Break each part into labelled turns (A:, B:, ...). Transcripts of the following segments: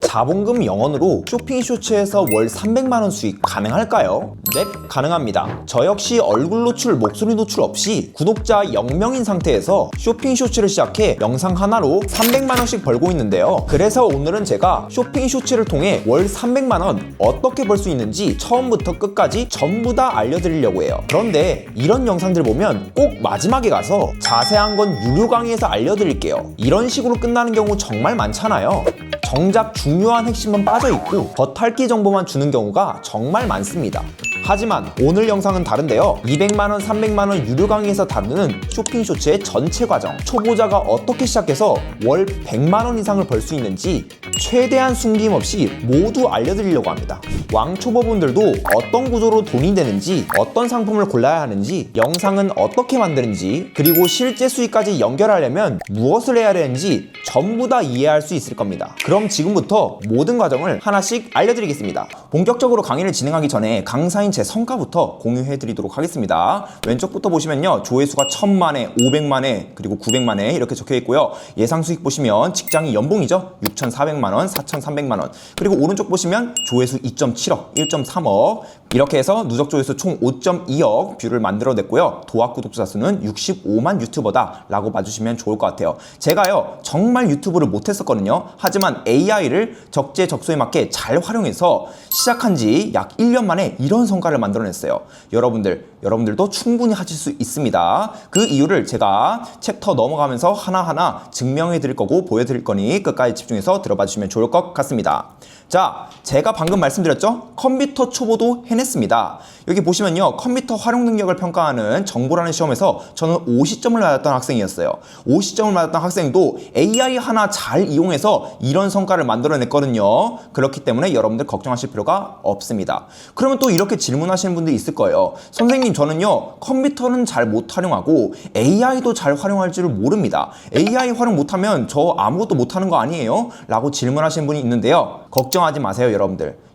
A: 자본금 영원으로 쇼핑 쇼츠에서 월 300만원 수익 가능할까요? 네, 가능합니다. 저 역시 얼굴 노출, 목소리 노출 없이 구독자 0명인 상태에서 쇼핑 쇼츠를 시작해 영상 하나로 300만원씩 벌고 있는데요. 그래서 오늘은 제가 쇼핑 쇼츠를 통해 월 300만원 어떻게 벌 수 있는지 처음부터 끝까지 전부 다 알려드리려고 해요. 그런데 이런 영상들 보면 꼭 마지막에 가서 자세한 건 유료 강의에서 알려드릴게요. 이런 식으로 끝나는 경우 정말 많잖아요. 정작 중요한 핵심은 빠져있고 겉핥기 정보만 주는 경우가 정말 많습니다. 하지만 오늘 영상은 다른데요. 200만원, 300만원 유료 강의에서 다루는 쇼핑 쇼츠의 전체 과정, 초보자가 어떻게 시작해서 월 100만원 이상을 벌 수 있는지 최대한 숨김없이 모두 알려드리려고 합니다. 왕초보분들도 어떤 구조로 돈이 되는지, 어떤 상품을 골라야 하는지, 영상은 어떻게 만드는지, 그리고 실제 수익까지 연결하려면 무엇을 해야 되는지 전부 다 이해할 수 있을 겁니다. 그럼 지금부터 모든 과정을 하나씩 알려드리겠습니다. 본격적으로 강의를 진행하기 전에 강사인 제 성과부터 공유해드리도록 하겠습니다. 왼쪽부터 보시면요, 조회수가 1000만회, 500만회, 그리고 900만회 이렇게 적혀있고요. 예상 수익 보시면 직장이 연봉이죠. 6,400만원, 4,300만원. 그리고 오른쪽 보시면 조회수 2.7억, 1.3억 이렇게 해서 누적 조회수 총 5.2억 뷰를 만들어냈고요. 도합 구독자 수는 65만 유튜버다 라고 봐주시면 좋을 것 같아요. 제가요, 정말 유튜브를 못했었거든요. 하지만 AI를 적재적소에 맞게 잘 활용해서 시작한 지 약 1년 만에 이런 성과를 만들어냈어요. 여러분들도 충분히 하실 수 있습니다. 그 이유를 제가 챕터 넘어가면서 하나하나 증명해 드릴 거고 보여드릴 거니 끝까지 집중해서 들어봐 주시면 좋을 것 같습니다. 자, 제가 방금 말씀드렸죠? 컴퓨터 초보도 해냈습니다. 여기 보시면요, 컴퓨터 활용 능력을 평가하는 정보라는 시험에서 저는 50점을 맞았던 학생이었어요. 50점을 맞았던 학생도 AI 하나 잘 이용해서 이런 성과를 만들어냈거든요. 그렇기 때문에 여러분들 걱정하실 필요가 없습니다. 그러면 또 이렇게 질문하시는 분들이 있을 거예요. 선생님, 저는요, 컴퓨터는 잘 못 활용하고 AI도 잘 활용할 줄을 모릅니다. AI 활용 못하면 저 아무것도 못하는 거 아니에요? 라고 질문하시는 분이 있는데요. 걱정하지 마세요,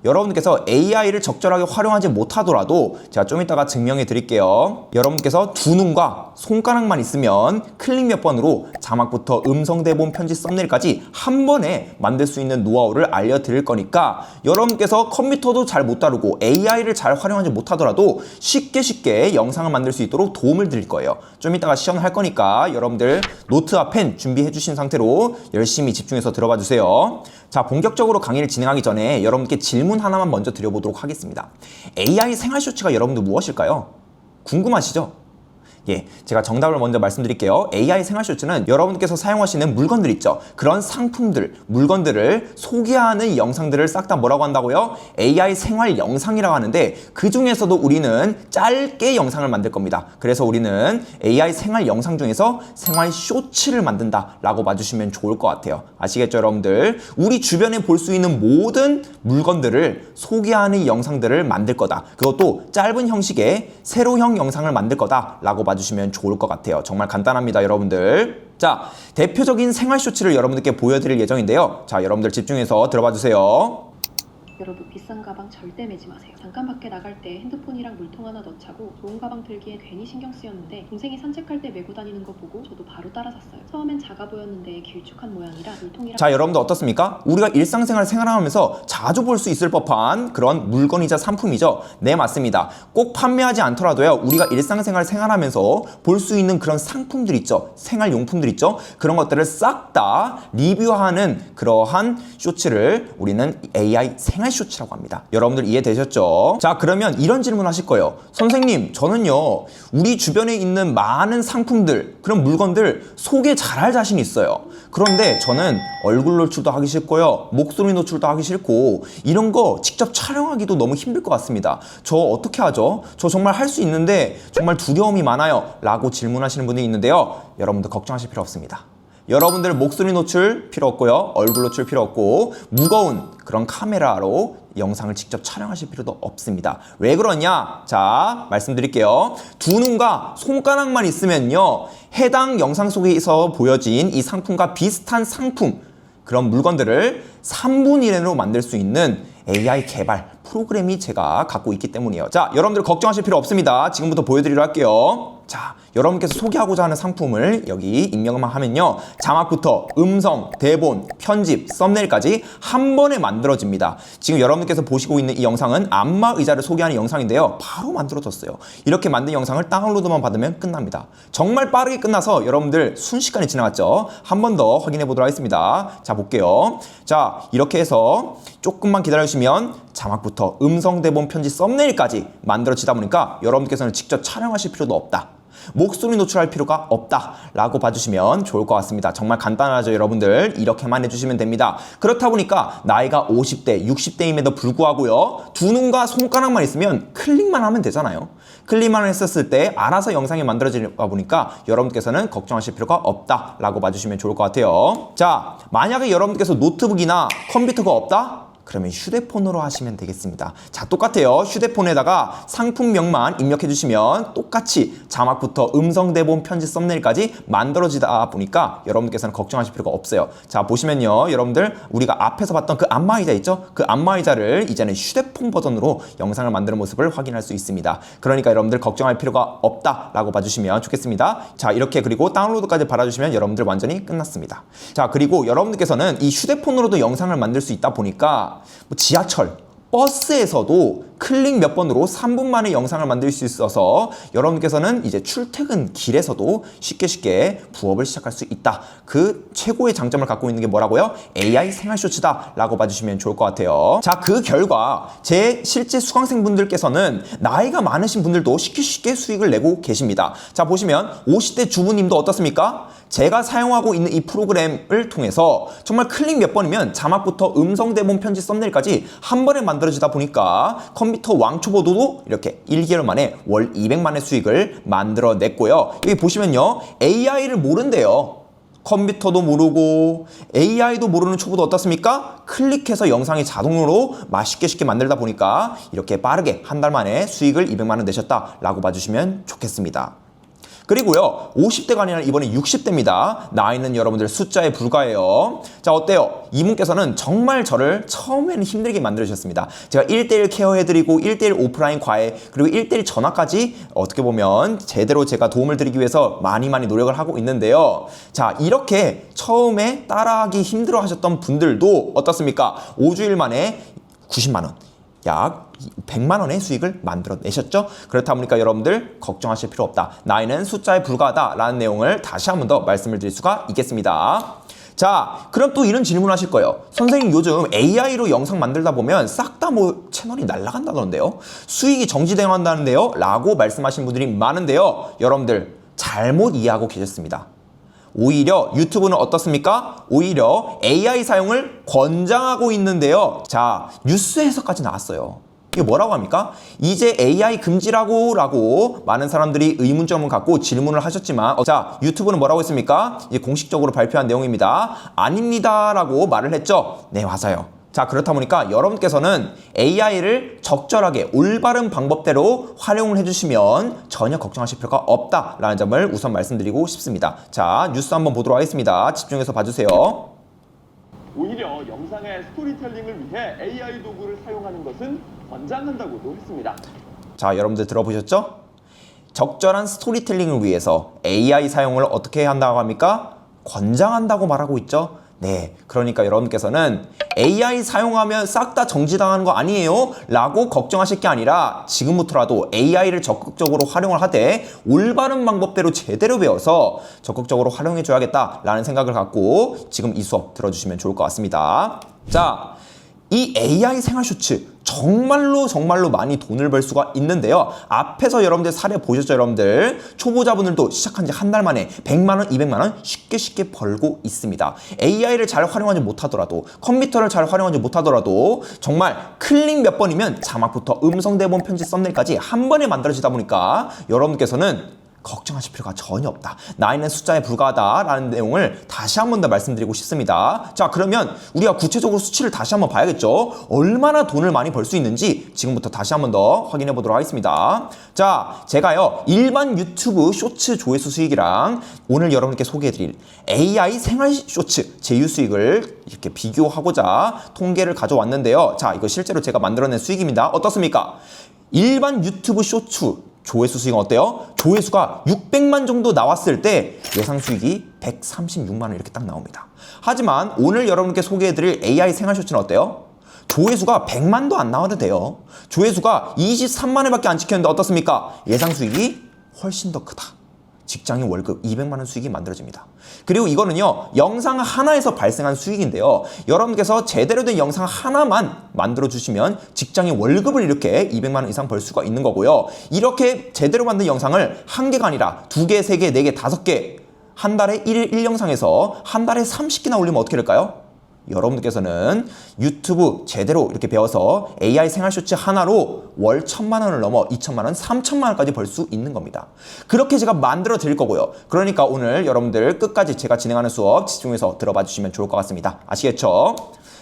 A: 여러분들께서 AI를 적절하게 활용하지 못하더라도 제가 좀 이따가 증명해 드릴게요. 여러분께서 두 눈과 손가락만 있으면 클릭 몇 번으로 자막부터 음성 대본 편집 썸네일까지 한 번에 만들 수 있는 노하우를 알려드릴 거니까 여러분께서 컴퓨터도 잘 못 다루고 AI를 잘 활용하지 못하더라도 쉽게 영상을 만들 수 있도록 도움을 드릴 거예요. 좀 이따가 시연을 할 거니까 여러분들 노트와 펜 준비해 주신 상태로 열심히 집중해서 들어봐 주세요. 자, 본격적으로 강의를 진행하기 전에 여러분께 질문 하나만 먼저 드려보도록 하겠습니다. AI 생활 쇼츠가 여러분들 무엇일까요? 궁금하시죠? 예, 제가 정답을 먼저 말씀드릴게요. AI 생활 쇼츠는 여러분께서 사용하시는 물건들 있죠. 그런 상품들, 물건들을 소개하는 영상들을 싹 다 뭐라고 한다고요? AI 생활 영상이라고 하는데 그 중에서도 우리는 짧게 영상을 만들 겁니다. 그래서 우리는 AI 생활 영상 중에서 생활 쇼츠를 만든다 라고 봐주시면 좋을 것 같아요. 아시겠죠, 여러분들? 우리 주변에 볼 수 있는 모든 물건들을 소개하는 영상들을 만들 거다. 그것도 짧은 형식의 세로형 영상을 만들 거다 라고 봐주시면 좋을 것 같아요. 정말 간단합니다, 여러분들. 자, 대표적인 생활 쇼츠를 여러분들께 보여드릴 예정인데요. 자, 여러분들 집중해서 들어봐 주세요.
B: 여러분, 비싼 가방 절대 매지 마세요. 잠깐 밖에 나갈 때 핸드폰이랑 물통 하나 넣자고 좋은 가방 들기에 괜히 신경 쓰였는데 동생이 산책할 때 메고 다니는 거 보고 저도 바로 따라 샀어요. 처음엔 작아 보였는데 길쭉한 모양이라 물통이랑.
A: 자, 여러분들 어떻습니까? 우리가 일상생활을 생활하면서 자주 볼 수 있을 법한 그런 물건이자 상품이죠. 네, 맞습니다. 꼭 판매하지 않더라도요, 우리가 일상생활 생활하면서 볼 수 있는 그런 상품들 있죠. 생활용품들 있죠. 그런 것들을 싹 다 리뷰하는 그러한 쇼츠를 우리는 AI 생활 쇼츠라고 합니다. 여러분들 이해되셨죠? 자, 그러면 이런 질문 하실 거예요. 선생님, 저는요, 우리 주변에 있는 많은 상품들, 그런 물건들 소개 잘할 자신이 있어요. 그런데 저는 얼굴 노출도 하기 싫고요, 목소리 노출도 하기 싫고 이런 거 직접 촬영하기도 너무 힘들 것 같습니다. 저 어떻게 하죠? 저 정말 할 수 있는데 정말 두려움이 많아요 라고 질문하시는 분이 있는데요. 여러분들 걱정하실 필요 없습니다. 여러분들 목소리 노출 필요 없고요, 얼굴 노출 필요 없고 무거운 그런 카메라로 영상을 직접 촬영하실 필요도 없습니다. 왜 그러냐? 자, 말씀드릴게요. 두 눈과 손가락만 있으면요, 해당 영상 속에서 보여진 이 상품과 비슷한 상품, 그런 물건들을 3분 이내로 만들 수 있는 AI 개발 프로그램이 제가 갖고 있기 때문이에요. 자, 여러분들 걱정하실 필요 없습니다. 지금부터 보여드리려 할게요. 자, 여러분께서 소개하고자 하는 상품을 여기 입력만 하면요, 자막부터 음성, 대본, 편집, 썸네일까지 한 번에 만들어집니다. 지금 여러분께서 보시고 있는 이 영상은 안마 의자를 소개하는 영상인데요, 바로 만들어졌어요. 이렇게 만든 영상을 다운로드만 받으면 끝납니다. 정말 빠르게 끝나서 여러분들 순식간에 지나갔죠. 한 번 더 확인해 보도록 하겠습니다. 자, 볼게요. 자, 이렇게 해서 조금만 기다려주시면 자막부터 음성, 대본, 편집, 썸네일까지 만들어지다 보니까 여러분께서는 직접 촬영하실 필요도 없다, 목소리 노출할 필요가 없다 라고 봐주시면 좋을 것 같습니다. 정말 간단하죠, 여러분들. 이렇게만 해주시면 됩니다. 그렇다 보니까 나이가 50대, 60대임에도 불구하고요, 두 눈과 손가락만 있으면 클릭만 하면 되잖아요. 클릭만 했었을 때 알아서 영상이 만들어지다 보니까 여러분께서는 걱정하실 필요가 없다 라고 봐주시면 좋을 것 같아요. 자, 만약에 여러분께서 노트북이나 컴퓨터가 없다? 그러면 휴대폰으로 하시면 되겠습니다. 자, 똑같아요. 휴대폰에다가 상품명만 입력해 주시면 똑같이 자막부터 음성, 대본, 편집, 썸네일까지 만들어지다 보니까 여러분께서는 걱정하실 필요가 없어요. 자, 보시면요, 여러분들 우리가 앞에서 봤던 그 안마의자 있죠? 그 안마의자를 이제는 휴대폰 버전으로 영상을 만드는 모습을 확인할 수 있습니다. 그러니까 여러분들 걱정할 필요가 없다라고 봐주시면 좋겠습니다. 자, 이렇게 그리고 다운로드까지 받아주시면 여러분들 완전히 끝났습니다. 자, 그리고 여러분들께서는 이 휴대폰으로도 영상을 만들 수 있다 보니까 지하철, 버스에서도 클릭 몇 번으로 3분 만에 영상을 만들 수 있어서 여러분께서는 이제 출퇴근 길에서도 쉽게 부업을 시작할 수 있다. 그 최고의 장점을 갖고 있는 게 뭐라고요? AI 생활 쇼츠다 라고 봐주시면 좋을 것 같아요. 자, 그 결과 제 실제 수강생분들께서는 나이가 많으신 분들도 쉽게 수익을 내고 계십니다. 자, 보시면 50대 주부님도 어떻습니까? 제가 사용하고 있는 이 프로그램을 통해서 정말 클릭 몇 번이면 자막부터 음성, 대본, 편집, 썸네일까지 한 번에 만들어지다 보니까 컴퓨터 왕초보도 이렇게 1개월 만에 월 200만의 수익을 만들어냈고요. 여기 보시면요, AI를 모른대요. 컴퓨터도 모르고 AI도 모르는 초보도 어떻습니까? 클릭해서 영상이 자동으로 쉽게 만들다 보니까 이렇게 빠르게 한 달 만에 수익을 200만 원 내셨다라고 봐주시면 좋겠습니다. 그리고요, 50대가 아니라 이번에 60대입니다. 나이는 여러분들 숫자에 불과해요. 자, 어때요? 이분께서는 정말 저를 처음에는 힘들게 만들어주셨습니다. 제가 1대1 케어해드리고 1대1 오프라인 과외 그리고 1대1 전화까지 어떻게 보면 제대로 제가 도움을 드리기 위해서 많이 노력을 하고 있는데요. 자, 이렇게 처음에 따라하기 힘들어 하셨던 분들도 어떻습니까? 5주일 만에 90만 원, 약 100만 원의 수익을 만들어내셨죠? 그렇다 보니까 여러분들 걱정하실 필요 없다. 나이는 숫자에 불과하다라는 내용을 다시 한 번 더 말씀을 드릴 수가 있겠습니다. 자, 그럼 또 이런 질문 하실 거예요. 선생님, 요즘 AI로 영상 만들다 보면 싹 다 채널이 날아간다던데요? 수익이 정지된다는데요? 라고 말씀하신 분들이 많은데요. 여러분들 잘못 이해하고 계셨습니다. 오히려 유튜브는 어떻습니까? 오히려 AI 사용을 권장하고 있는데요. 자, 뉴스에서까지 나왔어요. 이게 뭐라고 합니까? 이제 AI 금지라고 많은 사람들이 의문점을 갖고 질문을 하셨지만 자, 유튜브는 뭐라고 했습니까? 이제 공식적으로 발표한 내용입니다. 아닙니다 라고 말을 했죠. 네, 맞아요. 자, 그렇다 보니까 여러분께서는 AI를 적절하게 올바른 방법대로 활용을 해주시면 전혀 걱정하실 필요가 없다라는 점을 우선 말씀드리고 싶습니다. 자, 뉴스 한번 보도록 하겠습니다. 집중해서 봐주세요.
C: 오히려 영상의 스토리텔링을 위해 AI 도구를 사용하는 것은 권장한다고도 했습니다.
A: 자, 여러분들 들어보셨죠? 적절한 스토리텔링을 위해서 AI 사용을 어떻게 한다고 합니까? 권장한다고 말하고 있죠? 네, 그러니까 여러분께서는 AI 사용하면 싹 다 정지당하는 거 아니에요? 라고 걱정하실 게 아니라 지금부터라도 AI를 적극적으로 활용을 하되 올바른 방법대로 제대로 배워서 적극적으로 활용해 줘야겠다라는 생각을 갖고 지금 이 수업 들어주시면 좋을 것 같습니다. 자, 이 AI 생활 쇼츠 정말로 많이 돈을 벌 수가 있는데요. 앞에서 여러분들 사례 보셨죠, 여러분들? 초보자분들도 시작한 지 한 달 만에 100만 원, 200만 원 쉽게 벌고 있습니다. AI를 잘 활용하지 못하더라도, 컴퓨터를 잘 활용하지 못하더라도 정말 클릭 몇 번이면 자막부터 음성, 대본, 편집, 썸네일까지 한 번에 만들어지다 보니까 여러분께서는 걱정하실 필요가 전혀 없다. 나이는 숫자에 불과하다라는 내용을 다시 한 번 더 말씀드리고 싶습니다. 자, 그러면 우리가 구체적으로 수치를 다시 한번 봐야겠죠. 얼마나 돈을 많이 벌 수 있는지 지금부터 다시 한 번 더 확인해 보도록 하겠습니다. 자, 제가요 일반 유튜브 쇼츠 조회수 수익이랑 오늘 여러분께 소개해드릴 AI 생활 쇼츠 제휴 수익을 이렇게 비교하고자 통계를 가져왔는데요. 자, 이거 실제로 제가 만들어낸 수익입니다. 어떻습니까? 일반 유튜브 쇼츠 조회수 수익은 어때요? 조회수가 600만 정도 나왔을 때 예상 수익이 136만 원 이렇게 딱 나옵니다. 하지만 오늘 여러분께 소개해드릴 AI 생활 쇼츠는 어때요? 조회수가 100만도 안 나와도 돼요. 조회수가 23만 원밖에 안 찍혔는데 어떻습니까? 예상 수익이 훨씬 더 크다. 직장인 월급 200만 원 수익이 만들어집니다. 그리고 이거는요 영상 하나에서 발생한 수익인데요, 여러분께서 제대로 된 영상 하나만 만들어 주시면 직장인 월급을 이렇게 200만 원 이상 벌 수가 있는 거고요. 이렇게 제대로 만든 영상을 한 개가 아니라 2개, 3개, 4개, 5개 한 달에 1일 1영상에서 한 달에 30개나 올리면 어떻게 될까요? 여러분들께서는 유튜브 제대로 이렇게 배워서 AI 생활 쇼츠 하나로 월 1,000만 원을 넘어 2,000만 원, 3,000만 원까지 벌 수 있는 겁니다. 그렇게 제가 만들어 드릴 거고요. 그러니까 오늘 여러분들 끝까지 제가 진행하는 수업 집중해서 들어봐 주시면 좋을 것 같습니다. 아시겠죠?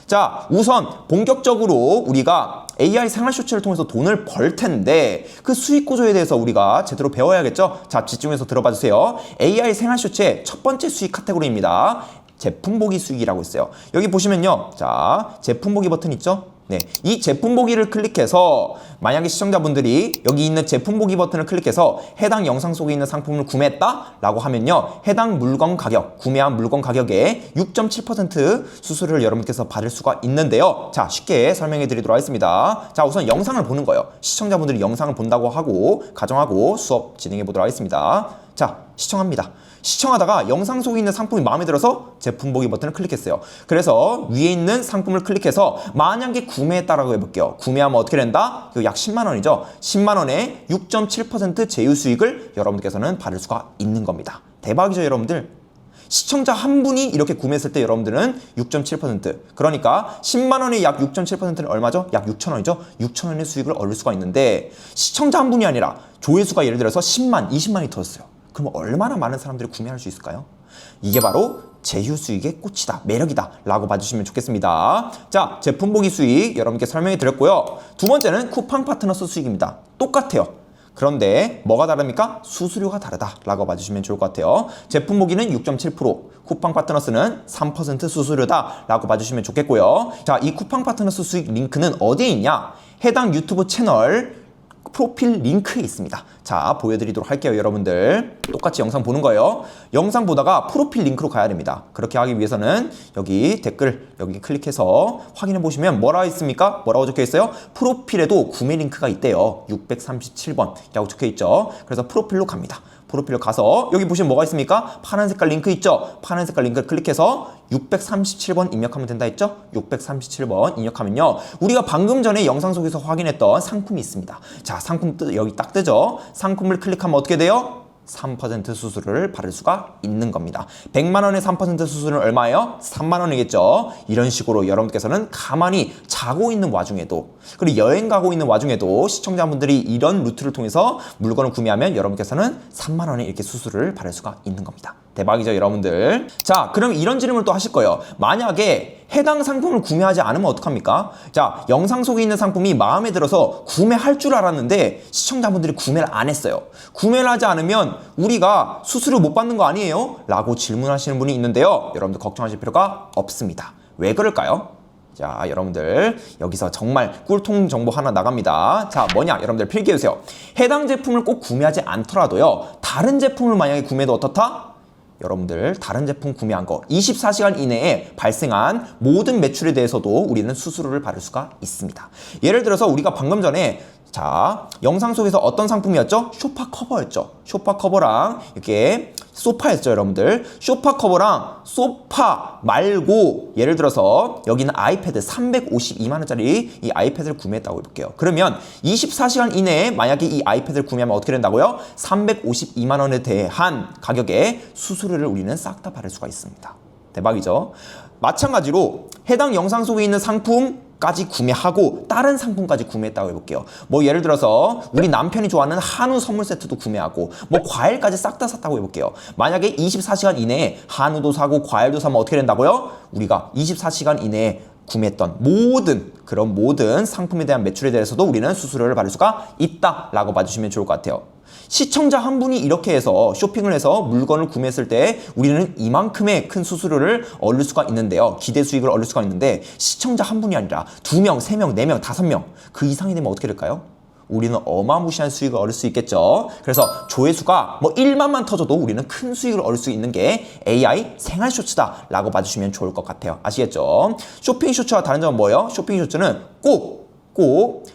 A: 자, 우선 본격적으로 우리가 AI 생활 쇼츠를 통해서 돈을 벌 텐데 그 수익 구조에 대해서 우리가 제대로 배워야겠죠? 자, 집중해서 들어봐 주세요. AI 생활 쇼츠의 첫 번째 수익 카테고리입니다. 제품 보기 수익이라고 있어요. 여기 보시면요. 자, 제품 보기 버튼 있죠? 네. 이 제품 보기를 클릭해서 만약에 시청자분들이 여기 있는 제품 보기 버튼을 클릭해서 해당 영상 속에 있는 상품을 구매했다? 라고 하면요. 해당 물건 가격, 구매한 물건 가격의 6.7% 수수료를 여러분께서 받을 수가 있는데요. 자, 쉽게 설명해 드리도록 하겠습니다. 자, 우선 영상을 보는 거예요. 시청자분들이 영상을 본다고 하고 가정하고 수업 진행해 보도록 하겠습니다. 자, 시청합니다. 시청하다가 영상 속에 있는 상품이 마음에 들어서 제품 보기 버튼을 클릭했어요. 그래서 위에 있는 상품을 클릭해서 만약에 구매했다라고 해볼게요. 구매하면 어떻게 된다? 이거 약 10만 원이죠. 10만 원에 6.7% 제휴 수익을 여러분들께서는 받을 수가 있는 겁니다. 대박이죠, 여러분들? 시청자 한 분이 이렇게 구매했을 때 여러분들은 6.7%, 그러니까 10만 원에 약 6.7%는 얼마죠? 약 6천 원이죠? 6천 원의 수익을 얻을 수가 있는데 시청자 한 분이 아니라 조회수가 예를 들어서 10만, 20만이 터졌어요. 그럼 얼마나 많은 사람들이 구매할 수 있을까요? 이게 바로 제휴 수익의 꽃이다, 매력이다 라고 봐주시면 좋겠습니다. 자, 제품 보기 수익 여러분께 설명해 드렸고요. 두 번째는 쿠팡 파트너스 수익입니다. 똑같아요. 그런데 뭐가 다릅니까? 수수료가 다르다 라고 봐주시면 좋을 것 같아요. 제품 보기는 6.7%, 쿠팡 파트너스는 3% 수수료다 라고 봐주시면 좋겠고요. 자, 이 쿠팡 파트너스 수익 링크는 어디에 있냐? 해당 유튜브 채널 프로필 링크에 있습니다. 자, 보여드리도록 할게요. 여러분들 똑같이 영상 보는 거예요. 영상 보다가 프로필 링크로 가야 됩니다. 그렇게 하기 위해서는 여기 댓글 여기 클릭해서 확인해 보시면 뭐라고 있습니까? 뭐라고 적혀 있어요? 프로필에도 구매 링크가 있대요. 637번 라고 적혀 있죠. 그래서 프로필로 갑니다. 프로필로 가서 여기 보시면 뭐가 있습니까? 파란 색깔 링크 있죠? 파란 색깔 링크를 클릭해서 637번 입력하면 된다 했죠? 637번 입력하면요, 우리가 방금 전에 영상 속에서 확인했던 상품이 있습니다. 자, 상품 여기 딱 뜨죠? 상품을 클릭하면 어떻게 돼요? 3% 수수료를 받을 수가 있는 겁니다. 100만 원의 3% 수수료는 얼마예요? 3만 원이겠죠. 이런 식으로 여러분께서는 가만히 자고 있는 와중에도, 그리고 여행 가고 있는 와중에도 시청자분들이 이런 루트를 통해서 물건을 구매하면 여러분께서는 3만 원의 이렇게 수수료를 받을 수가 있는 겁니다. 대박이죠, 여러분들? 자, 그럼 이런 질문을 또 하실 거예요. 만약에 해당 상품을 구매하지 않으면 어떡합니까? 자, 영상 속에 있는 상품이 마음에 들어서 구매할 줄 알았는데 시청자분들이 구매를 안 했어요. 구매를 하지 않으면 우리가 수수료 못 받는 거 아니에요? 라고 질문하시는 분이 있는데요. 여러분들 걱정하실 필요가 없습니다. 왜 그럴까요? 자, 여러분들 여기서 정말 꿀통 정보 하나 나갑니다. 자, 뭐냐? 여러분들 필기해주세요. 해당 제품을 꼭 구매하지 않더라도요, 다른 제품을 만약에 구매해도 어떻다? 여러분들 다른 제품 구매한 거 24시간 이내에 발생한 모든 매출에 대해서도 우리는 수수료를 받을 수가 있습니다. 예를 들어서 우리가 방금 전에 자, 영상 속에서 어떤 상품이었죠? 소파 커버였죠. 소파 커버랑 이렇게 소파였죠, 여러분들. 소파 커버랑 소파 말고 예를 들어서 여기는 아이패드 352만 원짜리 이 아이패드를 구매했다고 해볼게요. 그러면 24시간 이내에 만약에 이 아이패드를 구매하면 어떻게 된다고요? 352만 원에 대한 가격의 수수료를 우리는 싹 다 받을 수가 있습니다. 대박이죠? 마찬가지로 해당 영상 속에 있는 상품 까지 구매하고 다른 상품까지 구매했다고 해볼게요. 뭐 예를 들어서 우리 남편이 좋아하는 한우 선물 세트도 구매하고 뭐 과일까지 싹 다 샀다고 해볼게요. 만약에 24시간 이내에 한우도 사고 과일도 사면 어떻게 된다고요? 우리가 24시간 이내에 구매했던 그런 모든 상품에 대한 매출에 대해서도 우리는 수수료를 받을 수가 있다라고 봐주시면 좋을 것 같아요. 시청자 한 분이 이렇게 해서 쇼핑을 해서 물건을 구매했을 때 우리는 이만큼의 큰 수수료를 얻을 수가 있는데요. 기대 수익을 얻을 수가 있는데 시청자 한 분이 아니라 2명, 3명, 4명, 5명 그 이상이 되면 어떻게 될까요? 우리는 어마무시한 수익을 얻을 수 있겠죠. 그래서 조회수가 뭐 1만만 터져도 우리는 큰 수익을 얻을 수 있는 게 AI 생활 쇼츠다 라고 봐주시면 좋을 것 같아요. 아시겠죠? 쇼핑 쇼츠와 다른 점은 뭐예요? 쇼핑 쇼츠는 꼭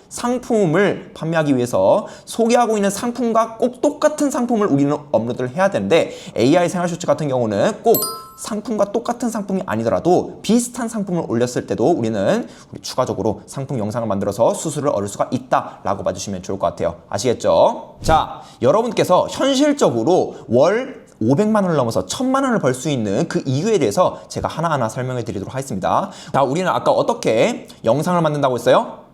A: 상품을 판매하기 위해서 소개하고 있는 상품과 꼭 똑같은 상품을 우리는 업로드를 해야 되는데 AI 생활 쇼츠 같은 경우는 꼭 상품과 똑같은 상품이 아니더라도 비슷한 상품을 올렸을 때도 우리는 추가적으로 상품 영상을 만들어서 수수료를 얻을 수가 있다라고 봐주시면 좋을 것 같아요. 아시겠죠? 자, 여러분께서 현실적으로 월 500만 원을 넘어서 1000만 원을 벌 수 있는 그 이유에 대해서 제가 하나하나 설명해 드리도록 하겠습니다. 자, 우리는 아까 어떻게 영상을 만든다고 했어요?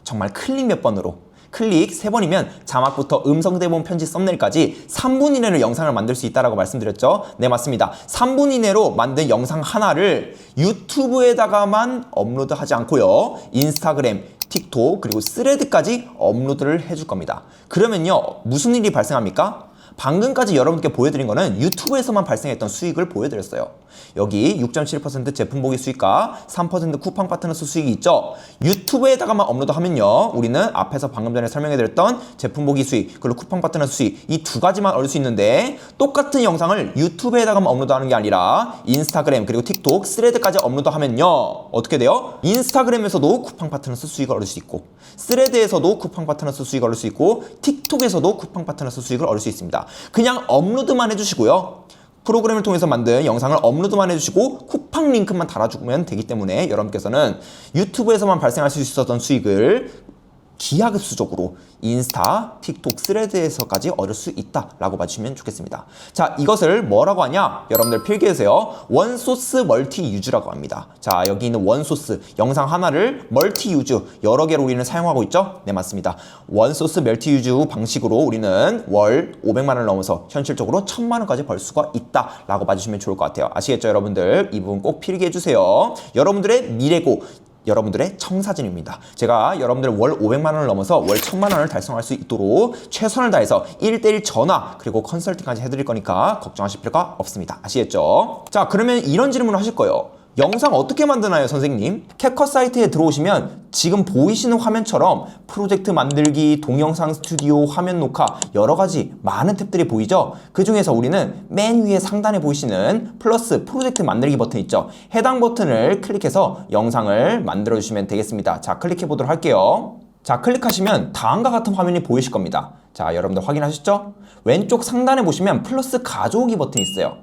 A: 정말 클릭 몇 번으로 클릭 3번이면 자막부터 음성 대본 편집 썸네일까지 3분 이내로 영상을 만들 수 있다고 말씀드렸죠? 네, 맞습니다. 3분 이내로 만든 영상 하나를 유튜브에다가만 업로드하지 않고요. 인스타그램, 틱톡, 그리고 스레드까지 업로드를 해줄 겁니다. 그러면요, 무슨 일이 발생합니까? 방금까지 여러분께 보여드린 거는 유튜브에서만 발생했던 수익을 보여드렸어요. 여기 6.7% 제품 보기 수익과 3% 쿠팡 파트너스 수익이 있죠. 유튜브에다가만 업로드하면요, 우리는 앞에서 방금 전에 설명해드렸던 제품 보기 수익 그리고 쿠팡 파트너스 수익 이 두 가지만 얻을 수 있는데 똑같은 영상을 유튜브에다가만 업로드하는 게 아니라 인스타그램 그리고 틱톡, 스레드까지 업로드하면요 어떻게 돼요? 인스타그램에서도 쿠팡 파트너스 수익을 얻을 수 있고 스레드에서도 쿠팡 파트너스 수익을 얻을 수 있고 틱톡에서도 쿠팡 파트너스 수익을 얻을 수 있습니다. 그냥 업로드만 해주시고요. 프로그램을 통해서 만든 영상을 업로드만 해주시고 쿠팡 링크만 달아주면 되기 때문에 여러분께서는 유튜브에서만 발생할 수 있었던 수익을 기하급수적으로 인스타, 틱톡, 스레드에서까지 얻을 수 있다라고 봐주시면 좋겠습니다. 자, 이것을 뭐라고 하냐? 여러분들 필기해주세요. 원소스 멀티 유즈라고 합니다. 자, 여기 있는 원소스 영상 하나를 멀티 유즈 여러 개로 우리는 사용하고 있죠? 네, 맞습니다. 원소스 멀티 유즈 방식으로 우리는 월 500만 원을 넘어서 현실적으로 1000만 원까지 벌 수가 있다라고 봐주시면 좋을 것 같아요. 아시겠죠, 여러분들? 이 부분 꼭 필기해주세요. 여러분들의 미래고 여러분들의 청사진입니다. 제가 여러분들 월 500만 원을 넘어서 월 1000만 원을 달성할 수 있도록 최선을 다해서 1:1 전화 그리고 컨설팅까지 해드릴 거니까 걱정하실 필요가 없습니다. 아시겠죠? 자, 그러면 이런 질문을 하실 거예요. 영상 어떻게 만드나요, 선생님? 캡컷 사이트에 들어오시면 지금 보이시는 화면처럼 프로젝트 만들기, 동영상 스튜디오, 화면 녹화 여러 가지 많은 탭들이 보이죠? 그 중에서 우리는 맨 위에 상단에 보이시는 플러스 프로젝트 만들기 버튼 있죠? 해당 버튼을 클릭해서 영상을 만들어 주시면 되겠습니다. 자, 클릭해 보도록 할게요. 자, 클릭하시면 다음과 같은 화면이 보이실 겁니다. 자, 여러분들 확인하셨죠? 왼쪽 상단에 보시면 플러스 가져오기 버튼이 있어요.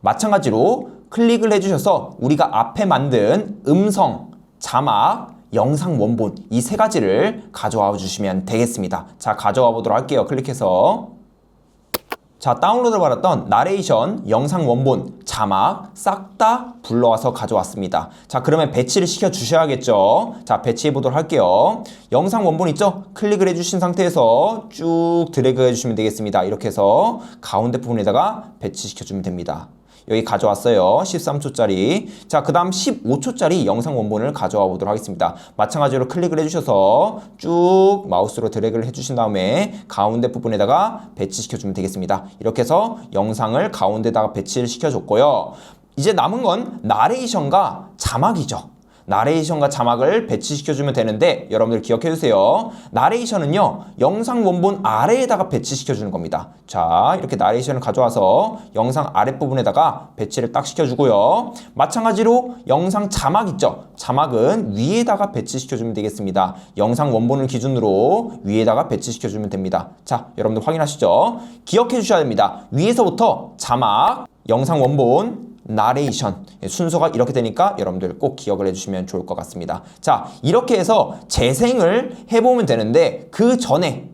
A: 마찬가지로 클릭을 해주셔서 우리가 앞에 만든 음성, 자막, 영상 원본 이 세 가지를 가져와 주시면 되겠습니다. 자, 가져와 보도록 할게요. 클릭해서 자, 다운로드 받았던 나레이션, 영상 원본, 자막 싹 다 불러와서 가져왔습니다. 자, 그러면 배치를 시켜 주셔야겠죠. 자, 배치해 보도록 할게요. 영상 원본 있죠? 클릭을 해주신 상태에서 쭉 드래그 해주시면 되겠습니다. 이렇게 해서 가운데 부분에다가 배치시켜 주면 됩니다. 여기 가져왔어요. 13초짜리. 자, 그 다음 15초짜리 영상 원본을 가져와 보도록 하겠습니다. 마찬가지로 클릭을 해주셔서 쭉 마우스로 드래그를 해주신 다음에 가운데 부분에다가 배치시켜주면 되겠습니다. 이렇게 해서 영상을 가운데다가 배치를 시켜줬고요. 이제 남은 건 나레이션과 자막이죠. 나레이션과 자막을 배치시켜주면 되는데 여러분들 기억해주세요. 나레이션은요, 영상 원본 아래에다가 배치시켜주는 겁니다. 자, 이렇게 나레이션을 가져와서 영상 아랫부분에다가 배치를 딱 시켜주고요. 마찬가지로 영상 자막 있죠? 자막은 위에다가 배치시켜주면 되겠습니다. 영상 원본을 기준으로 위에다가 배치시켜주면 됩니다. 자, 여러분들 확인하시죠? 기억해주셔야 됩니다. 위에서부터 자막, 영상 원본, 나레이션 순서가 이렇게 되니까 여러분들 꼭 기억을 해주시면 좋을 것 같습니다. 자, 이렇게 해서 재생을 해보면 되는데 그 전에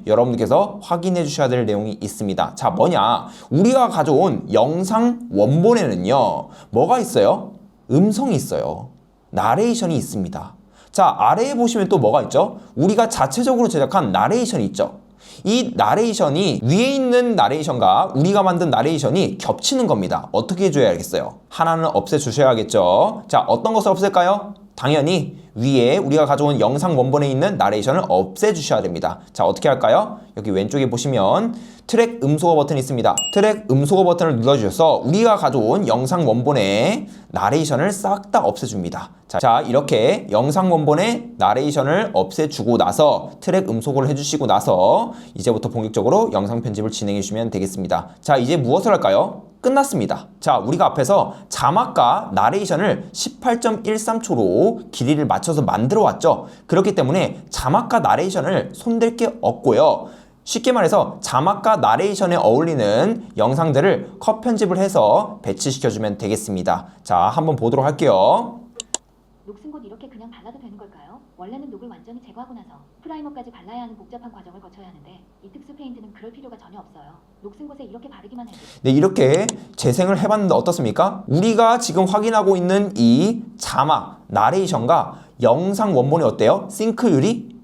A: 여러분들께서 확인해 주셔야 될 내용이 있습니다. 자, 뭐냐? 우리가 가져온 영상 원본에는요 뭐가 있어요? 음성이 있어요. 나레이션이 있습니다. 자, 아래에 보시면 또 뭐가 있죠? 우리가 자체적으로 제작한 나레이션이 있죠. 이 나레이션이 위에 있는 나레이션과 우리가 만든 나레이션이 겹치는 겁니다. 어떻게 해줘야 알겠어요? 하나는 없애주셔야겠죠. 자, 어떤 것을 없앨까요? 당연히 위에 우리가 가져온 영상 원본에 있는 나레이션을 없애주셔야 됩니다. 자, 어떻게 할까요? 여기 왼쪽에 보시면 트랙 음소거 버튼이 있습니다. 트랙 음소거 버튼을 눌러주셔서 우리가 가져온 영상 원본의 나레이션을 싹 다 없애줍니다. 자, 이렇게 영상 원본의 나레이션을 없애주고 나서 트랙 음소거를 해주시고 나서 이제부터 본격적으로 영상 편집을 진행해 주시면 되겠습니다. 자, 이제 무엇을 할까요? 끝났습니다. 자, 우리가 앞에서 자막과 나레이션을 18.13초로 길이를 맞춰서 만들어 왔죠. 그렇기 때문에 자막과 나레이션을 손댈 게 없고요. 쉽게 말해서 자막과 나레이션에 어울리는 영상들을 컷 편집을 해서 배치시켜주면 되겠습니다. 자, 한번 보도록 할게요.
D: 녹슨 곧 이렇게 그냥 발라도 되는 걸까요? 원래는 녹을 완전히 제거하고 나서 프라이머까지 발라야 하는 복잡한 과정을 거쳐야 하는데 이 특수 페인트는 그럴 필요가 전혀 없어요. 녹슨 곳에 이렇게 바르기만 해도.
A: 네, 이렇게 재생을 해봤는데 어떻습니까? 우리가 지금 확인하고 있는 이 자막, 나레이션과 영상 원본이 어때요? 싱크율이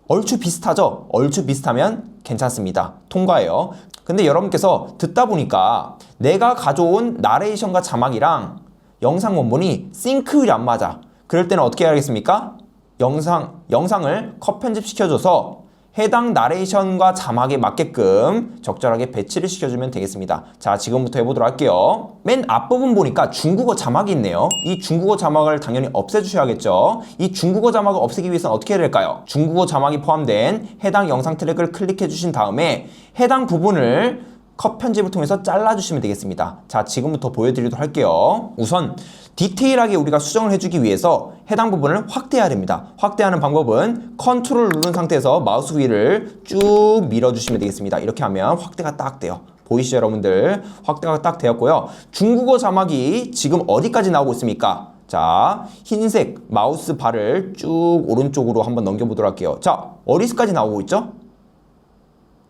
A: 얼추 비슷하죠? 얼추 비슷하면 괜찮습니다. 통과예요. 근데 여러분께서 듣다 보니까 내가 가져온 나레이션과 자막이랑 영상 원본이 싱크율이 안 맞아. 그럴 때는 어떻게 해야겠습니까? 영상을 컷 편집시켜줘서 해당 나레이션과 자막에 맞게끔 적절하게 배치를 시켜주면 되겠습니다. 자, 지금부터 해보도록 할게요. 맨 앞부분 보니까 중국어 자막이 있네요. 이 중국어 자막을 당연히 없애주셔야겠죠. 이 중국어 자막을 없애기 위해서는 어떻게 해야 될까요? 중국어 자막이 포함된 해당 영상 트랙을 클릭해 주신 다음에 해당 부분을 컷 편집을 통해서 잘라주시면 되겠습니다. 자, 지금부터 보여드리도록 할게요. 우선 디테일하게 우리가 수정을 해주기 위해서 해당 부분을 확대해야 됩니다. 확대하는 방법은 컨트롤 누른 상태에서 마우스 휠을 쭉 밀어주시면 되겠습니다. 이렇게 하면 확대가 딱 돼요. 보이시죠, 여러분들? 확대가 딱 되었고요. 중국어 자막이 지금 어디까지 나오고 있습니까? 자, 흰색 마우스 바를 쭉 오른쪽으로 한번 넘겨보도록 할게요. 자, 어디까지 나오고 있죠?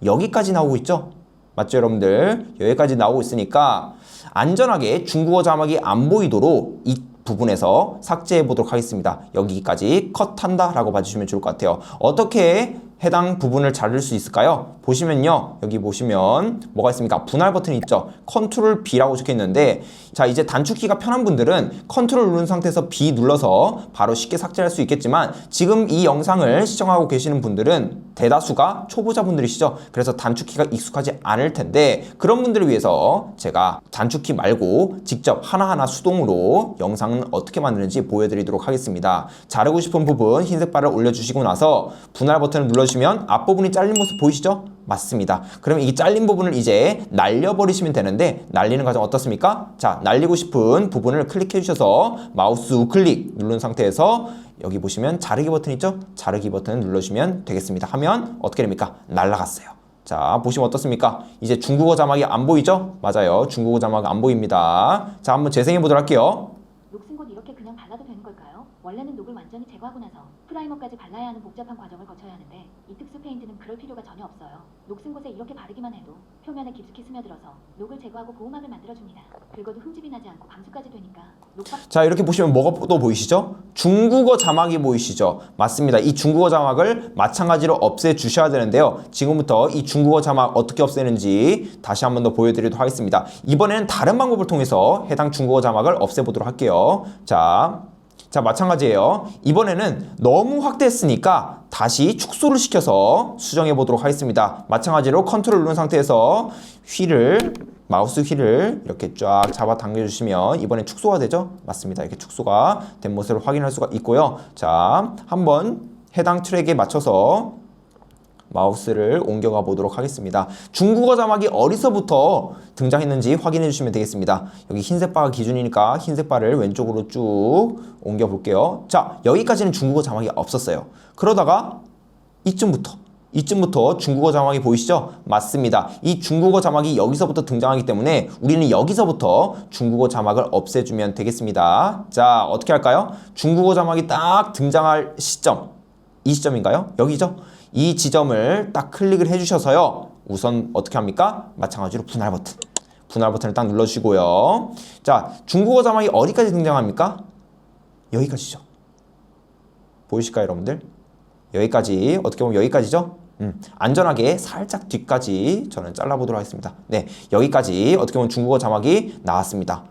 A: 여기까지 나오고 있죠? 맞죠, 여러분들? 여기까지 나오고 있으니까 안전하게 중국어 자막이 안 보이도록 이 부분에서 삭제해 보도록 하겠습니다. 여기까지 컷한다 라고 봐주시면 좋을 것 같아요. 어떻게 해당 부분을 자를 수 있을까요? 보시면요, 여기 보시면 뭐가 있습니까? 분할 버튼이 있죠. 컨트롤 B라고 적혀 있는데, 자, 이제 단축키가 편한 분들은 컨트롤 누른 상태에서 B 눌러서 바로 쉽게 삭제할 수 있겠지만, 지금 이 영상을 시청하고 계시는 분들은 대다수가 초보자분들이시죠. 그래서 단축키가 익숙하지 않을 텐데, 그런 분들을 위해서 제가 단축키 말고 직접 하나하나 수동으로 영상은 어떻게 만드는지 보여드리도록 하겠습니다. 자르고 싶은 부분 흰색 바를 올려주시고 나서 분할 버튼을 눌러주시면 앞부분이 잘린 모습 보이시죠? 맞습니다. 그러면 이 잘린 부분을 이제 날려버리시면 되는데, 날리는 과정 어떻습니까? 자, 날리고 싶은 부분을 클릭해 주셔서 마우스 우클릭 누른 상태에서 여기 보시면 자르기 버튼 있죠? 자르기 버튼을 눌러주시면 되겠습니다. 하면 어떻게 됩니까? 날라갔어요. 자, 보시면 어떻습니까? 이제 중국어 자막이 안 보이죠? 맞아요. 중국어 자막 안 보입니다. 자, 한번 재생해 보도록 할게요.
D: 녹슨 곧 이렇게 그냥 발라도 되는 걸까요? 원래는 녹을 완전히 제거하고 나서 프라이머까지 발라야 하는 복잡한 과정을 거쳐야 하는데 이 특수 페인트는 그럴 필요가 전혀 없어요. 녹슨 곳에 이렇게 바르기만 해도 표면에 깊숙이 스며들어서 녹을 제거하고 보호막을 만들어줍니다. 긁어도 흠집이 나지 않고 방수까지 되니까 녹박...
A: 자, 이렇게 보시면 뭐가 또 보이시죠? 중국어 자막이 보이시죠? 맞습니다. 이 중국어 자막을 마찬가지로 없애 주셔야 되는데요. 지금부터 이 중국어 자막 어떻게 없애는지 다시 한번 더 보여드리도록 하겠습니다. 이번에는 다른 방법을 통해서 해당 중국어 자막을 없애보도록 할게요. 자, 마찬가지예요. 이번에는 너무 확대했으니까 다시 축소를 시켜서 수정해 보도록 하겠습니다. 마찬가지로 컨트롤 누른 상태에서 마우스 휠을 이렇게 쫙 잡아 당겨주시면 이번엔 축소가 되죠? 맞습니다. 이렇게 축소가 된 모습을 확인할 수가 있고요. 자, 한번 해당 트랙에 맞춰서 마우스를 옮겨가 보도록 하겠습니다. 중국어 자막이 어디서부터 등장했는지 확인해 주시면 되겠습니다. 여기 흰색 바가 기준이니까 흰색 바를 왼쪽으로 쭉 옮겨 볼게요. 자, 여기까지는 중국어 자막이 없었어요. 그러다가 이쯤부터 중국어 자막이 보이시죠? 맞습니다. 이 중국어 자막이 여기서부터 등장하기 때문에 우리는 여기서부터 중국어 자막을 없애주면 되겠습니다. 자, 어떻게 할까요? 중국어 자막이 딱 등장할 시점, 이 시점인가요? 여기죠? 이 지점을 딱 클릭을 해주셔서요. 우선 어떻게 합니까? 마찬가지로 분할 버튼을 딱 눌러주시고요. 자, 중국어 자막이 어디까지 등장합니까? 여기까지죠. 보이실까요, 여러분들? 여기까지, 어떻게 보면 여기까지죠? 안전하게 살짝 뒤까지 저는 잘라보도록 하겠습니다. 네, 여기까지 어떻게 보면 중국어 자막이 나왔습니다.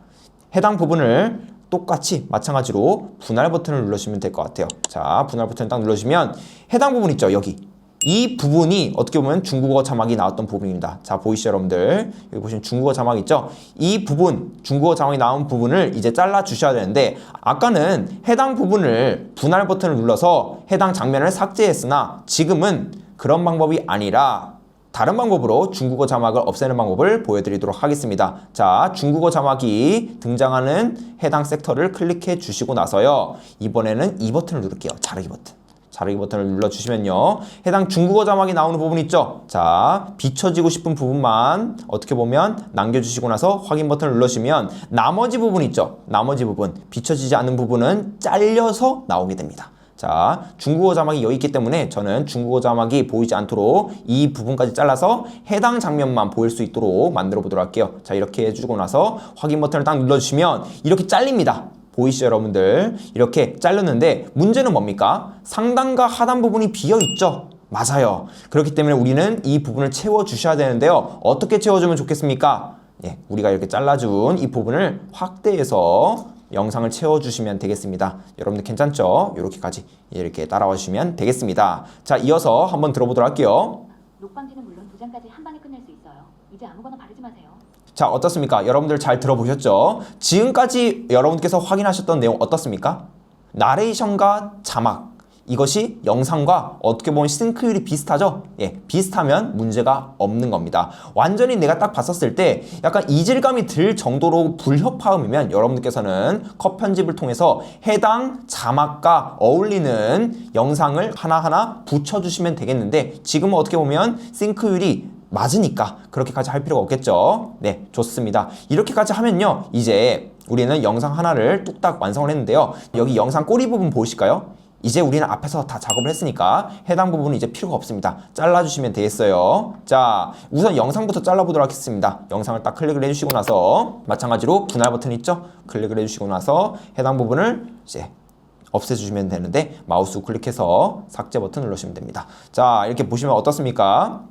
A: 해당 부분을 똑같이 마찬가지로 분할 버튼을 눌러주시면 될 것 같아요. 자, 분할 버튼을 딱 눌러주시면 해당 부분 있죠, 여기. 이 부분이 어떻게 보면 중국어 자막이 나왔던 부분입니다. 자, 보이시죠, 여러분들? 여기 보시면 중국어 자막 있죠? 이 부분, 중국어 자막이 나온 부분을 이제 잘라 주셔야 되는데, 아까는 해당 부분을 분할 버튼을 눌러서 해당 장면을 삭제했으나 지금은 그런 방법이 아니라 다른 방법으로 중국어 자막을 없애는 방법을 보여드리도록 하겠습니다. 자, 중국어 자막이 등장하는 해당 섹터를 클릭해 주시고 나서요. 이번에는 이 버튼을 누를게요. 자르기 버튼. 자르기 버튼을 눌러주시면요. 해당 중국어 자막이 나오는 부분 있죠? 자, 비춰지고 싶은 부분만 어떻게 보면 남겨주시고 나서 확인 버튼을 눌러주시면 나머지 부분 있죠? 나머지 부분, 비춰지지 않는 부분은 잘려서 나오게 됩니다. 자, 중국어 자막이 여기 있기 때문에 저는 중국어 자막이 보이지 않도록 이 부분까지 잘라서 해당 장면만 보일 수 있도록 만들어 보도록 할게요. 자, 이렇게 해주고 나서 확인 버튼을 딱 눌러주시면 이렇게 잘립니다. 보이시죠, 여러분들? 이렇게 잘렸는데 문제는 뭡니까? 상단과 하단 부분이 비어있죠? 맞아요. 그렇기 때문에 우리는 이 부분을 채워주셔야 되는데요. 어떻게 채워주면 좋겠습니까? 예, 우리가 이렇게 잘라준 이 부분을 확대해서 영상을 채워주시면 되겠습니다. 여러분들 괜찮죠? 이렇게까지 이렇게 따라와 주시면 되겠습니다. 자, 이어서 한번 들어보도록 할게요.
D: 녹방지는 물론 2장까지 한 방에 끝낼 수 있어요. 이제 아무거나 바르지 마세요.
A: 자, 어떻습니까? 여러분들 잘 들어보셨죠? 지금까지 여러분께서 확인하셨던 내용 어떻습니까? 나레이션과 자막, 이것이 영상과 어떻게 보면 싱크율이 비슷하죠? 예, 비슷하면 문제가 없는 겁니다. 완전히 내가 딱 봤었을 때 약간 이질감이 들 정도로 불협화음이면 여러분들께서는 컷 편집을 통해서 해당 자막과 어울리는 영상을 하나하나 붙여주시면 되겠는데 지금은 어떻게 보면 싱크율이 맞으니까 그렇게까지 할 필요가 없겠죠. 네, 좋습니다. 이렇게까지 하면요, 이제 우리는 영상 하나를 뚝딱 완성을 했는데요. 여기 영상 꼬리 부분 보이실까요? 이제 우리는 앞에서 다 작업을 했으니까 해당 부분은 이제 필요가 없습니다. 잘라주시면 되겠어요. 자, 우선 영상부터 잘라보도록 하겠습니다. 영상을 딱 클릭을 해주시고 나서 마찬가지로 분할 버튼 있죠? 클릭을 해주시고 나서 해당 부분을 이제 없애주시면 되는데 마우스 우클릭해서 삭제 버튼 눌러주시면 됩니다. 자, 이렇게 보시면 어떻습니까?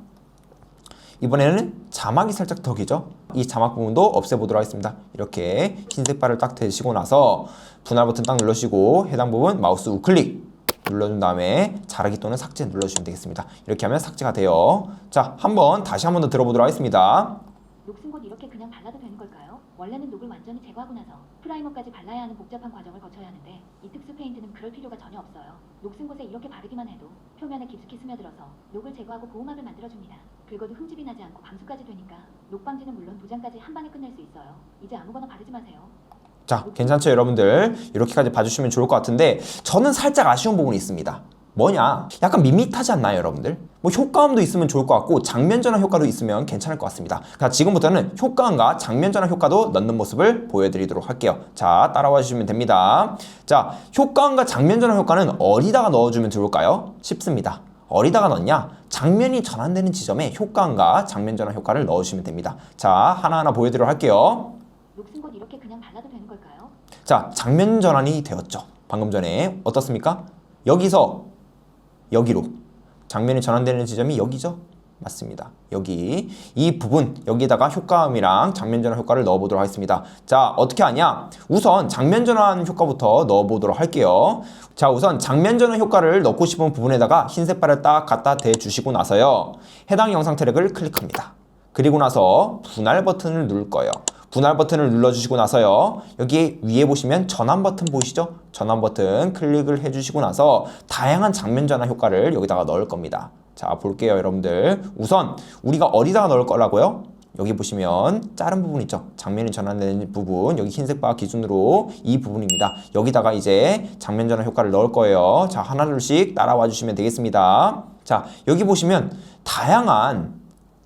A: 이번에는 자막이 살짝 더 기죠? 이 자막 부분도 없애보도록 하겠습니다. 이렇게 흰색 바를 딱 대시고 나서 분할 버튼 딱 눌러주시고 해당 부분 마우스 우클릭 눌러준 다음에 자르기 또는 삭제 눌러주시면 되겠습니다. 이렇게 하면 삭제가 돼요. 자, 다시 한 번 더 들어보도록 하겠습니다.
D: 녹슨 곧 이렇게 그냥 발라도 되는 걸까요? 원래는 녹을 완전히 제거하고 나서 프라이머까지 발라야 하는 복잡한 과정을 거쳐야 하는데 이 특수 페인트는 그럴 필요가 전혀 없어요. 녹슨 곳에 이렇게 바르기만 해도 표면에 깊숙이 스며들어서 녹을 제거하고 보호막을 만들어줍니다. 긁어도 흠집이 나지 않고 방수까지 되니까 녹방지는 물론 2장까지 한 방에 끝낼 수 있어요. 이제 아무거나 바르지 마세요.
A: 자, 괜찮죠, 여러분들? 이렇게까지 봐주시면 좋을 것 같은데 저는 살짝 아쉬운 부분이 있습니다. 뭐냐? 약간 밋밋하지 않나요, 여러분들? 뭐 효과음도 있으면 좋을 것 같고 장면 전환 효과도 있으면 괜찮을 것 같습니다. 자, 지금부터는 효과음과 장면 전환 효과도 넣는 모습을 보여드리도록 할게요. 자, 따라와 주시면 됩니다. 자, 효과음과 장면 전환 효과는 어디다가 넣어주면 좋을까요? 쉽습니다. 어디다가 넣냐? 장면이 전환되는 지점에 효과음과 장면 전환 효과를 넣어주시면 됩니다. 자, 하나하나 보여드리도록 할게요.
D: 녹슨 곧 이렇게 그냥 발라도 되는 걸까요?
A: 자, 장면 전환이 되었죠. 방금 전에 어떻습니까? 여기서 여기로 장면이 전환되는 지점이 여기죠? 맞습니다. 여기 이 부분 여기다가 효과음이랑 장면 전환 효과를 넣어보도록 하겠습니다. 자, 어떻게 하냐? 우선 장면 전환 효과부터 넣어보도록 할게요. 자, 우선 장면 전환 효과를 넣고 싶은 부분에다가 흰색 바를 딱 갖다 대주시고 나서요, 해당 영상 트랙을 클릭합니다. 그리고 나서 분할 버튼을 누를 거예요. 분할 버튼을 눌러주시고 나서요, 여기 위에 보시면 전환 버튼 보이시죠? 전환 버튼 클릭을 해주시고 나서 다양한 장면 전환 효과를 여기다가 넣을 겁니다. 자, 볼게요, 여러분들. 우선 우리가 어디다가 넣을 거라고요? 여기 보시면 자른 부분 있죠? 장면이 전환되는 부분, 여기 흰색 바 기준으로 이 부분입니다. 여기다가 이제 장면 전환 효과를 넣을 거예요. 자, 하나둘씩 따라와 주시면 되겠습니다. 자, 여기 보시면 다양한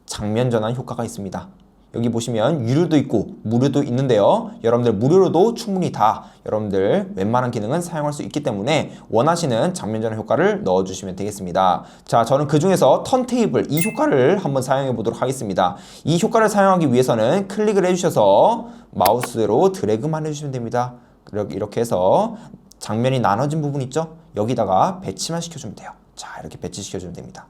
A: 장면 전환 효과가 있습니다. 여기 보시면 유료도 있고 무료도 있는데요. 여러분들 무료로도 충분히 다 여러분들 웬만한 기능은 사용할 수 있기 때문에 원하시는 장면 전환 효과를 넣어주시면 되겠습니다. 자, 저는 그 중에서 턴테이블 이 효과를 한번 사용해 보도록 하겠습니다. 이 효과를 사용하기 위해서는 클릭을 해주셔서 마우스로 드래그만 해주시면 됩니다. 이렇게 해서 장면이 나눠진 부분 있죠? 여기다가 배치만 시켜주면 돼요. 자, 이렇게 배치시켜주면 됩니다.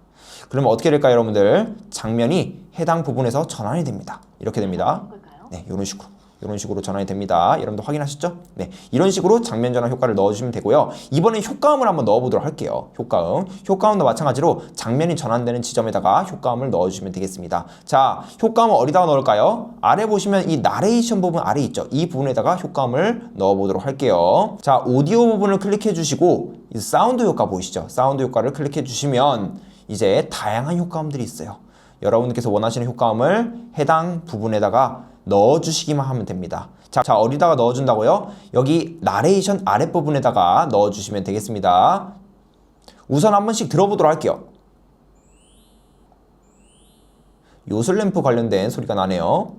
A: 그러면 어떻게 될까요, 여러분들? 장면이 해당 부분에서 전환이 됩니다. 이렇게 됩니다.
D: 걸까요?
A: 네, 이런 식으로 전환이 됩니다. 여러분들 확인하셨죠? 네, 이런 식으로 장면 전환 효과를 넣어주시면 되고요. 이번엔 효과음을 한번 넣어보도록 할게요. 효과음도 마찬가지로 장면이 전환되는 지점에다가 효과음을 넣어주시면 되겠습니다. 자, 효과음은 어디다가 넣을까요? 아래 보시면 이 나레이션 부분 아래 있죠? 이 부분에다가 효과음을 넣어보도록 할게요. 자, 오디오 부분을 클릭해 주시고 이 사운드 효과 보이시죠? 사운드 효과를 클릭해 주시면 이제 다양한 효과음들이 있어요. 여러분들께서 원하시는 효과음을 해당 부분에다가 넣어주시기만 하면 됩니다. 자, 어디다가 넣어준다고요? 여기 나레이션 아랫부분에다가 넣어주시면 되겠습니다. 우선 한 번씩 들어보도록 할게요. 요술램프 관련된 소리가 나네요.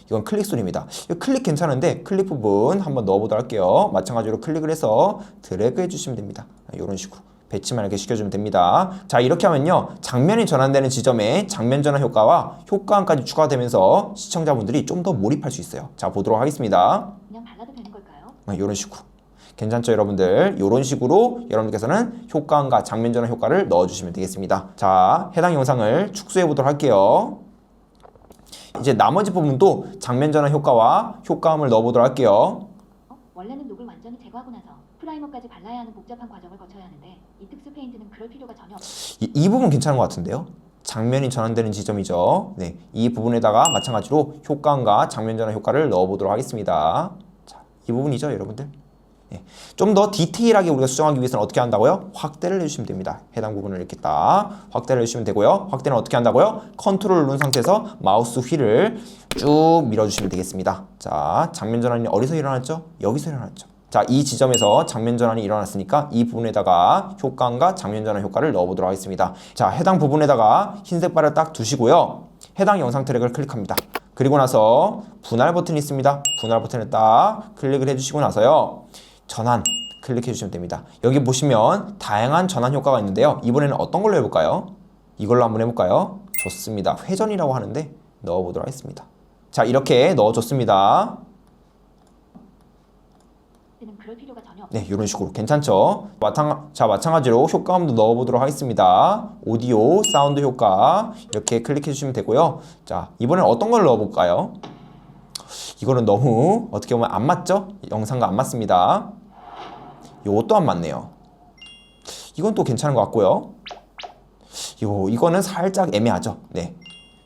A: 이건 클릭 소리입니다. 클릭 괜찮은데 클릭 부분 한번 넣어보도록 할게요. 마찬가지로 클릭을 해서 드래그 해주시면 됩니다. 이런 식으로. 배치만 이렇게 시켜주면 됩니다. 자, 이렇게 하면요, 장면이 전환되는 지점에 장면 전환 효과와 효과음까지 추가되면서 시청자분들이 좀 더 몰입할 수 있어요. 자, 보도록 하겠습니다.
D: 그냥 발라도 되는 걸까요?
A: 이런 식으로. 괜찮죠, 여러분들? 이런 식으로 여러분들께서는 효과음과 장면 전환 효과를 넣어주시면 되겠습니다. 자, 해당 영상을 축소해 보도록 할게요. 이제 나머지 부분도 장면 전환 효과와 효과음을 넣어보도록 할게요.
D: 원래는 녹을 완전히 제거하고 나서 프라이머까지 발라야 하는 복잡한 과정을 거쳐야 하는데 이 특수 페인트는 그럴 필요가 전혀 없어요.
A: 이 부분 괜찮은 것 같은데요? 장면이 전환되는 지점이죠. 네, 이 부분에다가 마찬가지로 효과음과 장면 전환 효과를 넣어보도록 하겠습니다. 자, 이 부분이죠, 여러분들. 네, 좀 더 디테일하게 우리가 수정하기 위해서는 어떻게 한다고요? 확대를 해주시면 됩니다. 해당 부분을 이렇게 딱 확대를 해주시면 되고요. 확대는 어떻게 한다고요? 컨트롤 누른 상태에서 마우스 휠을 쭉 밀어주시면 되겠습니다. 자, 장면 전환이 어디서 일어났죠? 여기서 일어났죠. 자, 이 지점에서 장면 전환이 일어났으니까 이 부분에다가 효과음과 장면 전환 효과를 넣어보도록 하겠습니다. 자, 해당 부분에다가 흰색 바를 딱 두시고요. 해당 영상 트랙을 클릭합니다. 그리고 나서 분할 버튼이 있습니다. 분할 버튼을 딱 클릭을 해주시고 나서요, 전환 클릭해 주시면 됩니다. 여기 보시면 다양한 전환 효과가 있는데요. 이번에는 어떤 걸로 해볼까요? 이걸로 한번 해볼까요? 좋습니다. 회전이라고 하는데 넣어보도록 하겠습니다. 자, 이렇게 넣어줬습니다.
D: 그럴 필요가 전혀 없어요.
A: 네, 이런 식으로 괜찮죠? 마찬가지로 효과음도 넣어보도록 하겠습니다. 오디오, 사운드 효과 이렇게 클릭해 주시면 되고요. 자, 이번엔 어떤 걸 넣어볼까요? 이거는 너무 어떻게 보면 안 맞죠? 영상과 안 맞습니다. 이것도 안 맞네요. 이건 또 괜찮은 것 같고요. 이거는 살짝 애매하죠? 네,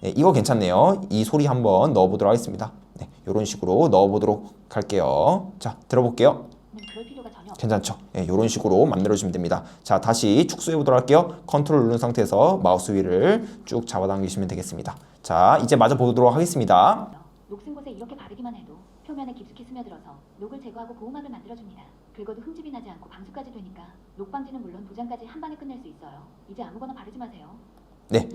A: 이거 괜찮네요. 이 소리 한번 넣어보도록 하겠습니다. 네, 이런 식으로 넣어보도록 할게요. 자, 들어볼게요.
D: 그럴 필요가 전혀 없어요.
A: 괜찮죠? 네, 이런 식으로 만들어주시면 됩니다. 자, 다시 축소해 보도록 할게요. 컨트롤 누른 상태에서 마우스 휠을 쭉 잡아당기시면 되겠습니다. 자, 이제 마저 보도록 하겠습니다.
D: 녹슨 곳에 이렇게 바르기만 해도 표면에 깊숙이 스며들어서 녹을 제거하고 고음압을 만들어줍니다. 긁어도 흠집이 나지 않고 방수까지 되니까 녹 방지는 물론 도장까지 한 번에 끝낼 수 있어요. 이제 아무거나 바르지 마세요.
A: 네,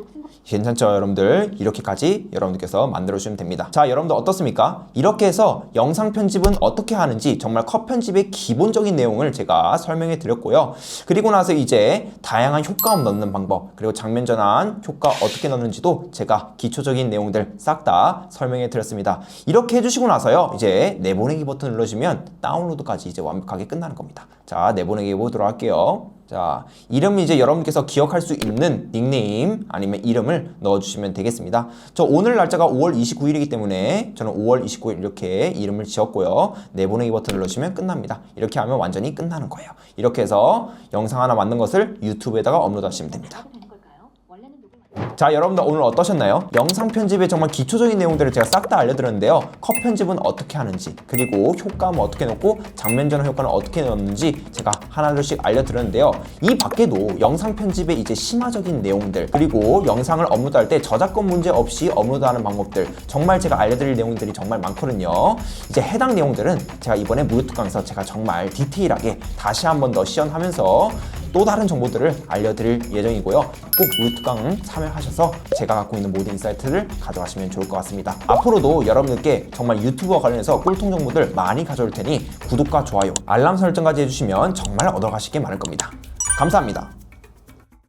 A: 괜찮죠, 여러분들? 이렇게까지 여러분들께서 만들어주시면 됩니다. 자, 여러분들 어떻습니까? 이렇게 해서 영상 편집은 어떻게 하는지 정말 컷 편집의 기본적인 내용을 제가 설명해 드렸고요. 그리고 나서 이제 다양한 효과음 넣는 방법, 그리고 장면 전환 효과 어떻게 넣는지도 제가 기초적인 내용들 싹 다 설명해 드렸습니다. 이렇게 해주시고 나서요, 이제 내보내기 버튼 눌러주시면 다운로드까지 이제 완벽하게 끝나는 겁니다. 자, 내보내기 보도록 할게요. 자, 이름 이제 여러분께서 기억할 수 있는 닉네임 아니면 이름을 넣어주시면 되겠습니다. 저 오늘 날짜가 5월 29일이기 때문에 저는 5월 29일 이렇게 이름을 지었고요. 내보내기 버튼 눌러주시면 끝납니다. 이렇게 하면 완전히 끝나는 거예요. 이렇게 해서 영상 하나 만든 것을 유튜브에다가 업로드하시면 됩니다.
D: 발라도 되는 걸까요? 원래는 녹을
A: 자, 여러분들 오늘 어떠셨나요? 영상 편집의 정말 기초적인 내용들을 제가 싹 다 알려드렸는데요. 컷 편집은 어떻게 하는지, 그리고 효과음은 어떻게 넣고 장면 전환 효과는 어떻게 넣는지 제가 하나둘씩 알려드렸는데요. 이 밖에도 영상 편집의 이제 심화적인 내용들, 그리고 영상을 업로드할 때 저작권 문제 없이 업로드하는 방법들, 정말 제가 알려드릴 내용들이 정말 많거든요. 이제 해당 내용들은 제가 이번에 무료특강에서 제가 정말 디테일하게 다시 한 번 더 시연하면서 또 다른 정보들을 알려드릴 예정이고요. 꼭 무료특강 참여하셔서 제가 갖고 있는 모든 인사이트를 가져가시면 좋을 것 같습니다. 앞으로도 여러분들께 정말 유튜브와 관련해서 꿀통 정보들 많이 가져올 테니 구독과 좋아요, 알람 설정까지 해주시면 정말 얻어가실 게 많을 겁니다. 감사합니다.